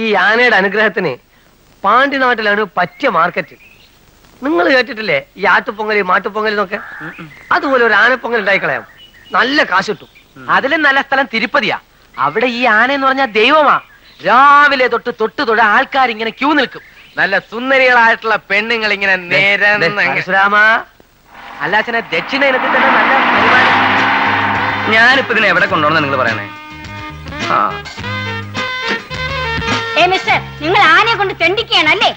ഈ ആനയുടെ അനുഗ്രഹത്തിന് പാണ്ഡ്യനാട്ടിലാണ് പറ്റിയ മാർക്കറ്റ്. നിങ്ങൾ കേട്ടിട്ടില്ലേ ഈ ആട്ടുപൊങ്കൽ മാട്ടുപൊങ്കൽ എന്നൊക്കെ? അതുപോലെ ഒരു ആനപ്പൊങ്കൽ ഉണ്ടായിക്കളയാം, നല്ല കാശ് കിട്ടും. അതിലും നല്ല സ്ഥലം തിരുപ്പതിയാ. അവിടെ ഈ ആന എന്ന് പറഞ്ഞാൽ ദൈവമാ. രാവിലെ തൊട്ട് തൊട്ട് ആൾക്കാർ ഇങ്ങനെ ക്യൂ നിൽക്കും. നല്ല സുന്ദരികളായിട്ടുള്ള പെണ്ണുങ്ങൾ ഇങ്ങനെ അല്ലാച്ചനെ ദക്ഷിണ ഇനത്തിൽ തന്നെ നല്ല പരിപാടി. ഞാനിപ്പോ ഇതിനെ എവിടെ കൊണ്ടുപോകണം നിങ്ങൾ പറയണേ? മിസ്റ്റർ, നിങ്ങൾ ആനയെ കൊണ്ട് തെണ്ടിക്കുകയാണല്ലേ?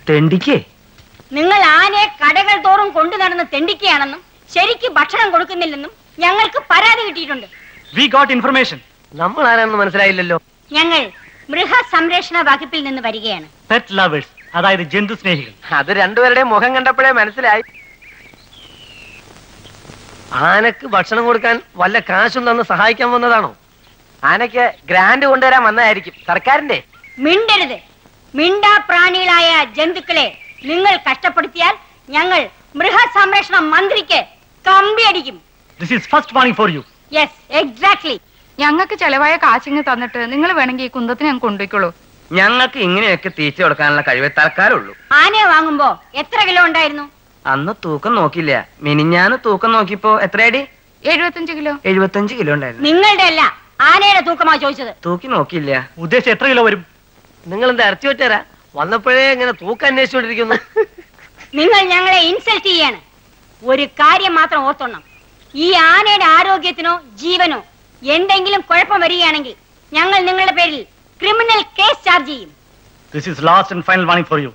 തെണ്ടിക്കേ? നിങ്ങൾ ആനയെ കടകൾ തോറും കൊണ്ടു നടന്ന് തെണ്ടിക്കുകയാണെന്നും ശരിക്ക് ഭക്ഷണം കൊടുക്കുന്നില്ലെന്നും ഞങ്ങൾക്ക് പരാതി കിട്ടിയിട്ടുണ്ട്. We got information. നമ്മൾ ആരാണെന്ന് മനസ്സിലായില്ലല്ലോ. ഞങ്ങൾ മൃഗസംരക്ഷണ വകുപ്പിൽ നിന്ന് വരികയാണ്. പെറ്റ് ലവേഴ്സ്, അതായത് ജന്തു സ്നേഹികൾ. അത് രണ്ടുപേരുടെയും മുഖം കണ്ടപ്പോഴേ മനസ്സിലായി. ആനക്ക് ഭക്ഷണം കൊടുക്കാൻ വല്ല കാശും തന്ന് സഹായിക്കാൻ വന്നതാണോ? ആനയ്ക്ക് ഗ്രാൻഡ് കൊണ്ടുവരാൻ വന്നതായിരിക്കും, സർക്കാരിന്റെ. മിണ്ടരുത്. മിണ്ടാ പ്രാണികളായ ജന്തുക്കളെ നിങ്ങൾ കഷ്ടപ്പെടുത്തിയാൽ ഞങ്ങൾ മൃഗസംരക്ഷണ മന്ത്രിക്ക് കമ്പി അടിക്കും. This is first warning for you. Yes, exactly. ഞങ്ങൾക്ക് ചെലവായ കാശിങ് തന്നിട്ട് നിങ്ങൾ വേണമെങ്കിൽ ഈ കുന്തത്തിന് ഞങ്ങൾ കൊണ്ടുപോയിക്കോളൂ. ഞങ്ങൾക്ക് ഇങ്ങനെയൊക്കെ തീറ്റ കൊടുക്കാനുള്ള കഴിവേ തൽക്കാലമുള്ളൂ. ആനയെ വാങ്ങുമ്പോ എത്ര കിലോ ഉണ്ടായിരുന്നു? അന്ന് തൂക്കം നോക്കില്ല. മിനിഞ്ഞാന്ന് തൂക്കം നോക്കിയപ്പോ എത്രയടി? 75 കിലോ. 75 കിലോ ഉണ്ടായിരുന്നു. നിങ്ങളുടെ അല്ല, ആനയുടെ തൂക്കമാ ചോദിച്ചത്. തൂക്കി നോക്കിയില്ല. ഉദ്ദേശം എത്ര കിലോ വരും? നിങ്ങൾ എന്താ ഇറച്ചി വെട്ടേരാ? വന്നപ്പോഴേ ഇങ്ങനെ തൂക്കം അന്വേഷിച്ചുകൊണ്ടിരിക്കുന്നു. നിങ്ങൾ ഞങ്ങളെ ഇൻസൾട്ട് ചെയ്യാണ്. ഒരു കാര്യം മാത്രം ഓർത്തോണം, ഈ ആനയുടെ ആരോഗ്യത്തിനോ ജീവനോ എന്തെങ്കിലും കുഴപ്പം വരികയാണെങ്കിൽ ഞങ്ങൾ നിങ്ങളുടെ പേരിൽ ക്രിമിനൽ കേസ് ചാർജ് ചെയ്യും. This is last and final warning for you.